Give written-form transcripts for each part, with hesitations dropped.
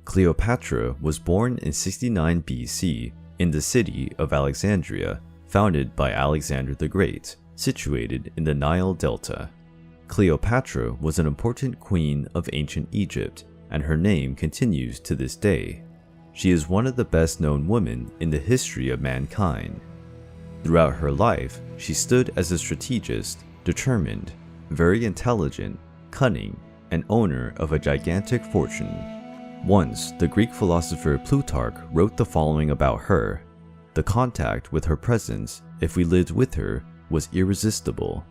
Cleopatra was born in 69 BC in the city of Alexandria, founded by Alexander the Great, situated in the Nile Delta. Cleopatra was an important queen of ancient Egypt, and her name continues to this day. She is one of the best-known women in the history of mankind. Throughout her life, she stood as a strategist, determined, very intelligent, cunning, and owner of a gigantic fortune. Once, the Greek philosopher Plutarch wrote the following about her: "The contact with her presence, if we lived with her, was irresistible."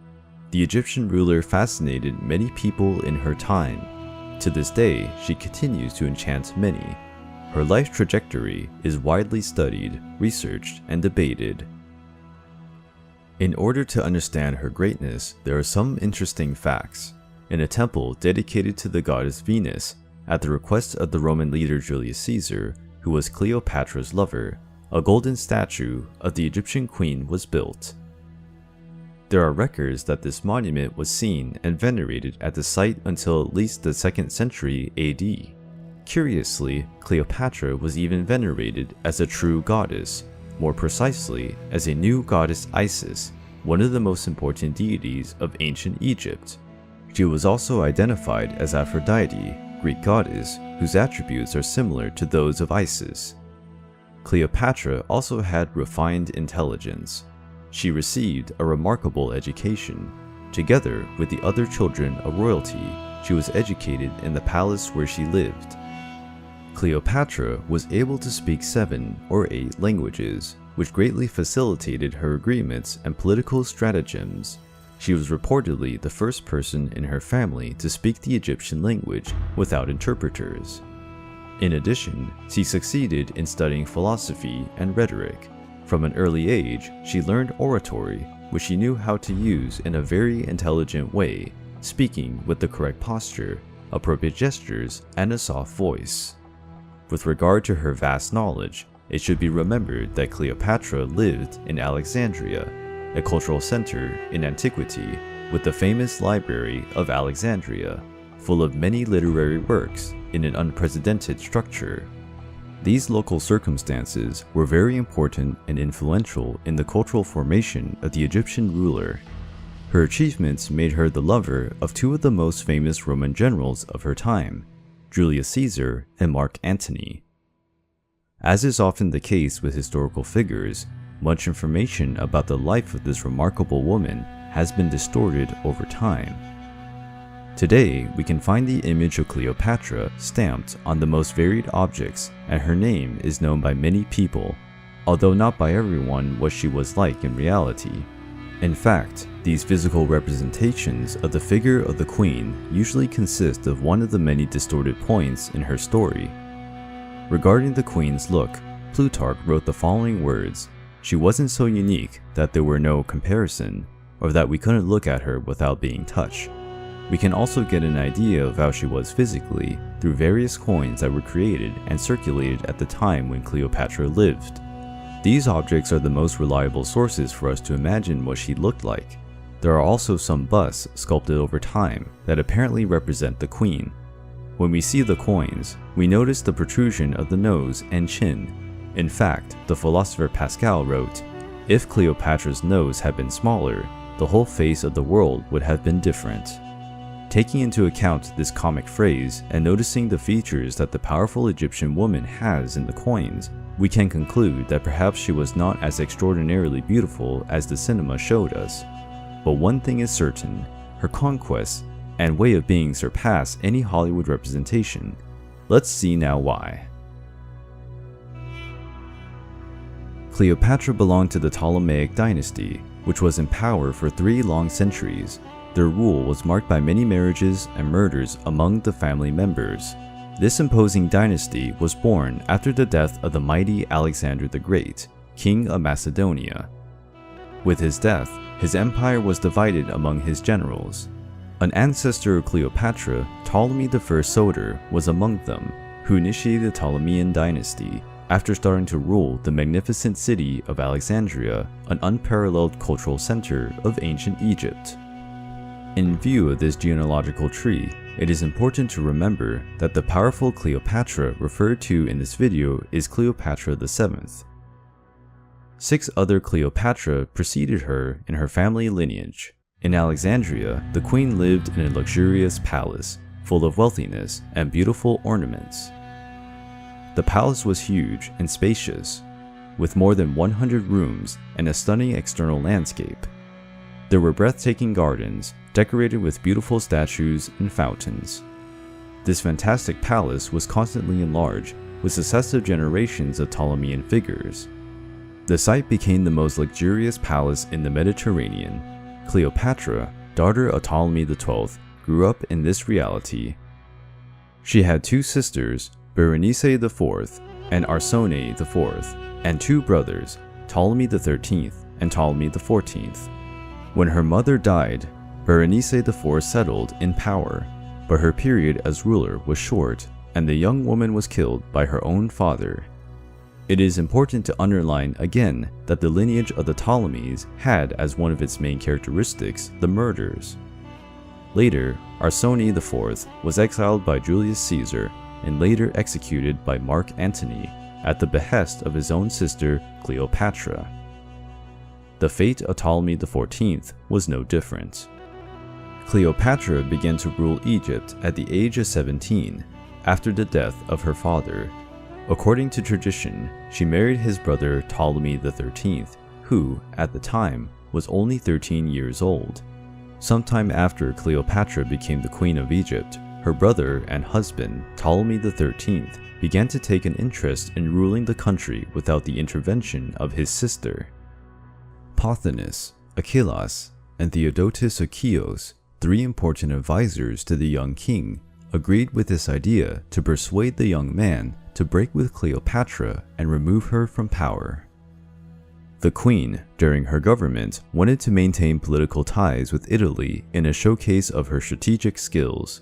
The Egyptian ruler fascinated many people in her time. To this day, she continues to enchant many. Her life trajectory is widely studied, researched, and debated. In order to understand her greatness, there are some interesting facts. In a temple dedicated to the goddess Venus, at the request of the Roman leader Julius Caesar, who was Cleopatra's lover, a golden statue of the Egyptian queen was built. There are records that this monument was seen and venerated at the site until at least the 2nd century AD. Curiously, Cleopatra was even venerated as a true goddess, more precisely as a new goddess Isis, one of the most important deities of ancient Egypt. She was also identified as Aphrodite, Greek goddess, whose attributes are similar to those of Isis. Cleopatra also had refined intelligence. She received a remarkable education. Together with the other children of royalty, she was educated in the palace where she lived. Cleopatra was able to speak 7 or 8 languages, which greatly facilitated her agreements and political stratagems. She was reportedly the first person in her family to speak the Egyptian language without interpreters. In addition, she succeeded in studying philosophy and rhetoric. From an early age, she learned oratory, which she knew how to use in a very intelligent way, speaking with the correct posture, appropriate gestures, and a soft voice. With regard to her vast knowledge, it should be remembered that Cleopatra lived in Alexandria, a cultural center in antiquity, with the famous Library of Alexandria, full of many literary works in an unprecedented structure. These local circumstances were very important and influential in the cultural formation of the Egyptian ruler. Her achievements made her the lover of 2 of the most famous Roman generals of her time, Julius Caesar and Mark Antony. As is often the case with historical figures, much information about the life of this remarkable woman has been distorted over time. Today, we can find the image of Cleopatra stamped on the most varied objects, and her name is known by many people, although not by everyone what she was like in reality. In fact, these physical representations of the figure of the queen usually consist of one of the many distorted points in her story. Regarding the queen's look, Plutarch wrote the following words: "She wasn't so unique that there were no comparison, or that we couldn't look at her without being touched." We can also get an idea of how she was physically through various coins that were created and circulated at the time when Cleopatra lived. These objects are the most reliable sources for us to imagine what she looked like. There are also some busts sculpted over time that apparently represent the queen. When we see the coins, we notice the protrusion of the nose and chin. In fact, the philosopher Pascal wrote, "If Cleopatra's nose had been smaller, the whole face of the world would have been different." Taking into account this comic phrase and noticing the features that the powerful Egyptian woman has in the coins, we can conclude that perhaps she was not as extraordinarily beautiful as the cinema showed us. But one thing is certain: her conquests and way of being surpass any Hollywood representation. Let's see now why. Cleopatra belonged to the Ptolemaic dynasty, which was in power for 3 long centuries. Their rule was marked by many marriages and murders among the family members. This imposing dynasty was born after the death of the mighty Alexander the Great, king of Macedonia. With his death, his empire was divided among his generals. An ancestor of Cleopatra, Ptolemy I Soter, was among them, who initiated the Ptolemean dynasty after starting to rule the magnificent city of Alexandria, an unparalleled cultural center of ancient Egypt. In view of this genealogical tree, it is important to remember that the powerful Cleopatra referred to in this video is Cleopatra VII. 6 other Cleopatra preceded her in her family lineage. In Alexandria, the queen lived in a luxurious palace, full of wealthiness and beautiful ornaments. The palace was huge and spacious, with more than 100 rooms and a stunning external landscape. There were breathtaking gardens, decorated with beautiful statues and fountains. This fantastic palace was constantly enlarged, with successive generations of Ptolemean figures. The site became the most luxurious palace in the Mediterranean. Cleopatra, daughter of Ptolemy XII, grew up in this reality. She had 2 sisters, Berenice IV and Arsinoe IV, and 2 brothers, Ptolemy XIII and Ptolemy XIV. When her mother died, Berenice IV settled in power, but her period as ruler was short, and the young woman was killed by her own father. It is important to underline again that the lineage of the Ptolemies had as one of its main characteristics the murders. Later, Arsinoe IV was exiled by Julius Caesar and later executed by Mark Antony at the behest of his own sister Cleopatra. The fate of Ptolemy XIV was no different. Cleopatra began to rule Egypt at the age of 17, after the death of her father. According to tradition, she married his brother Ptolemy XIII, who, at the time, was only 13 years old. Sometime after Cleopatra became the queen of Egypt, her brother and husband, Ptolemy XIII, began to take an interest in ruling the country without the intervention of his sister. Pothinus, Achillas, and Theodotus of Chios, 3 important advisors to the young king, agreed with this idea to persuade the young man to break with Cleopatra and remove her from power. The queen, during her government, wanted to maintain political ties with Italy in a showcase of her strategic skills.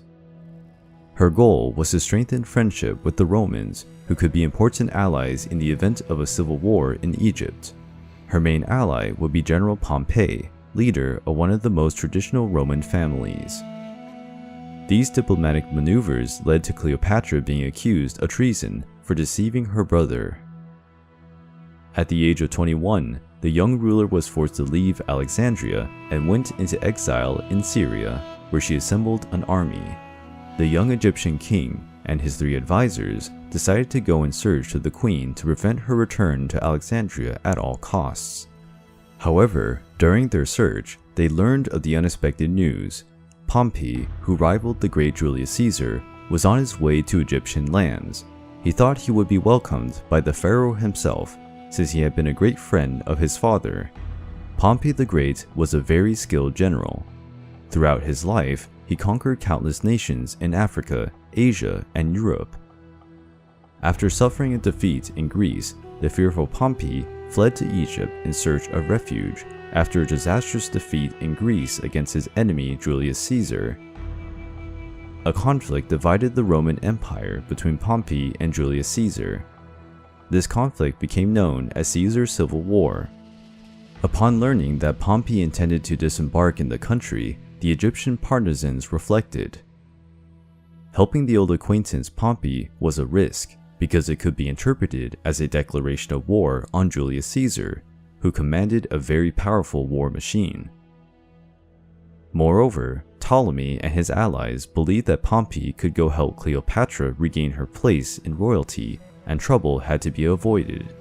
Her goal was to strengthen friendship with the Romans, who could be important allies in the event of a civil war in Egypt. Her main ally would be General Pompey, leader of one of the most traditional Roman families. These diplomatic maneuvers led to Cleopatra being accused of treason for deceiving her brother. At the age of 21, the young ruler was forced to leave Alexandria and went into exile in Syria, where she assembled an army. The young Egyptian king and his 3 advisors decided to go in search of the queen to prevent her return to Alexandria at all costs. However, during their search, they learned of the unexpected news. Pompey, who rivaled the great Julius Caesar, was on his way to Egyptian lands. He thought he would be welcomed by the pharaoh himself, since he had been a great friend of his father. Pompey the Great was a very skilled general. Throughout his life, he conquered countless nations in Africa, Asia, and Europe. After suffering a defeat in Greece, the fearful Pompey fled to Egypt in search of refuge after a disastrous defeat in Greece against his enemy Julius Caesar. A conflict divided the Roman Empire between Pompey and Julius Caesar. This conflict became known as Caesar's Civil War. Upon learning that Pompey intended to disembark in the country, the Egyptian partisans reflected. Helping the old acquaintance Pompey was a risk, because it could be interpreted as a declaration of war on Julius Caesar, who commanded a very powerful war machine. Moreover, Ptolemy and his allies believed that Pompey could go help Cleopatra regain her place in royalty, and trouble had to be avoided.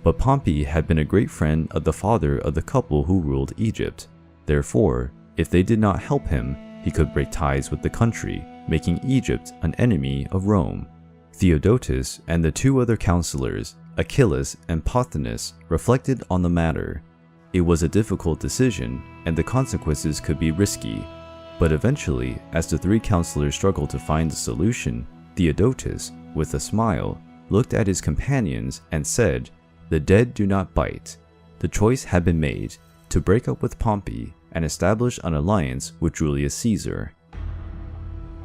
But Pompey had been a great friend of the father of the couple who ruled Egypt. Therefore, if they did not help him, he could break ties with the country, making Egypt an enemy of Rome. Theodotus and the 2 other counselors, Achillas and Pothinus, reflected on the matter. It was a difficult decision, and the consequences could be risky. But eventually, as the 3 counselors struggled to find a solution, Theodotus, with a smile, looked at his companions and said, "The dead do not bite." The choice had been made to break up with Pompey and establish an alliance with Julius Caesar.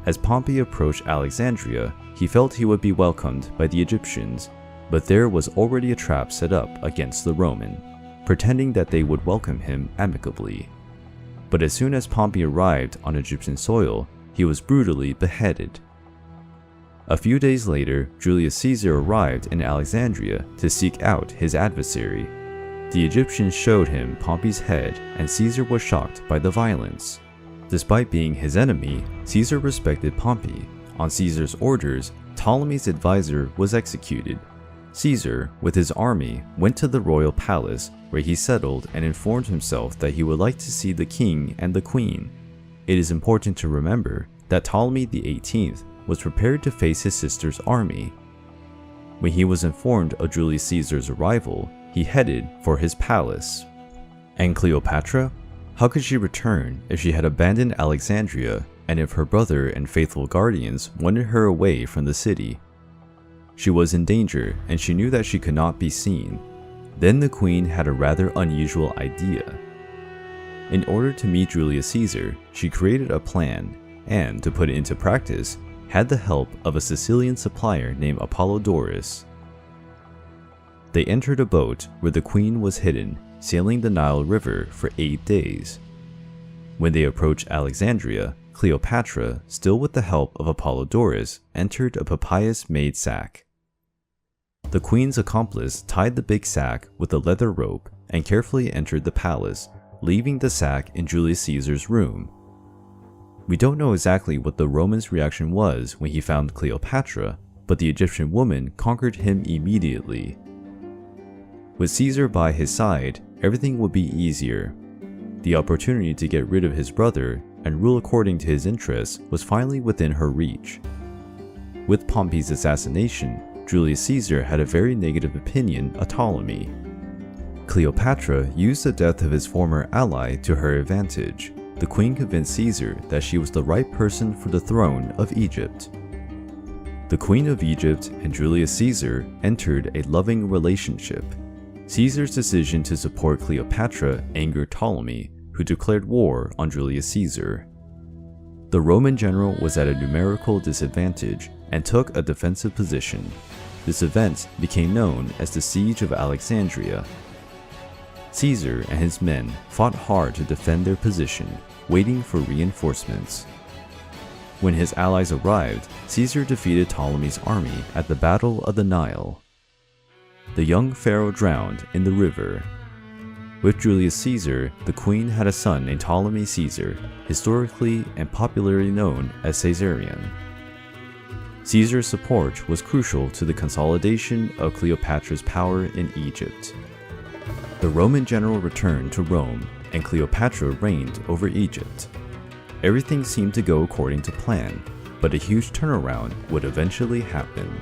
As Pompey approached Alexandria, he felt he would be welcomed by the Egyptians, but there was already a trap set up against the Roman, pretending that they would welcome him amicably. but as soon as Pompey arrived on Egyptian soil, he was brutally beheaded. A few days later, Julius Caesar arrived in Alexandria to seek out his adversary. The Egyptians showed him Pompey's head, and Caesar was shocked by the violence. Despite being his enemy, Caesar respected Pompey. On Caesar's orders, Ptolemy's advisor was executed. Caesar, with his army, went to the royal palace, where he settled and informed himself that he would like to see the king and the queen. It is important to remember that Ptolemy XVIII was prepared to face his sister's army. When he was informed of Julius Caesar's arrival, he headed for his palace. And Cleopatra? How could she return if she had abandoned Alexandria and if her brother and faithful guardians wanted her away from the city? She was in danger and she knew that she could not be seen. Then the queen had a rather unusual idea. In order to meet Julius Caesar, she created a plan and, to put it into practice, had the help of a Sicilian supplier named Apollodorus. They entered a boat where the queen was hidden, sailing the Nile River for 8 days. When they approached Alexandria, Cleopatra, still with the help of Apollodorus, entered a papyrus-made sack. The queen's accomplice tied the big sack with a leather rope and carefully entered the palace, leaving the sack in Julius Caesar's room. We don't know exactly what the Roman's reaction was when he found Cleopatra, but the Egyptian woman conquered him immediately. With Caesar by his side, everything would be easier. The opportunity to get rid of his brother and rule according to his interests was finally within her reach. With Pompey's assassination, Julius Caesar had a very negative opinion of Ptolemy. Cleopatra used the death of his former ally to her advantage. The queen convinced Caesar that she was the right person for the throne of Egypt. The Queen of Egypt and Julius Caesar entered a loving relationship. Caesar's decision to support Cleopatra angered Ptolemy, who declared war on Julius Caesar. The Roman general was at a numerical disadvantage and took a defensive position. This event became known as the Siege of Alexandria. Caesar and his men fought hard to defend their position, waiting for reinforcements. When his allies arrived, Caesar defeated Ptolemy's army at the Battle of the Nile. The young pharaoh drowned in the river. With Julius Caesar, the queen had a son named Ptolemy Caesar, historically and popularly known as Caesarion. Caesar's support was crucial to the consolidation of Cleopatra's power in Egypt. The Roman general returned to Rome, and Cleopatra reigned over Egypt. Everything seemed to go according to plan, but a huge turnaround would eventually happen.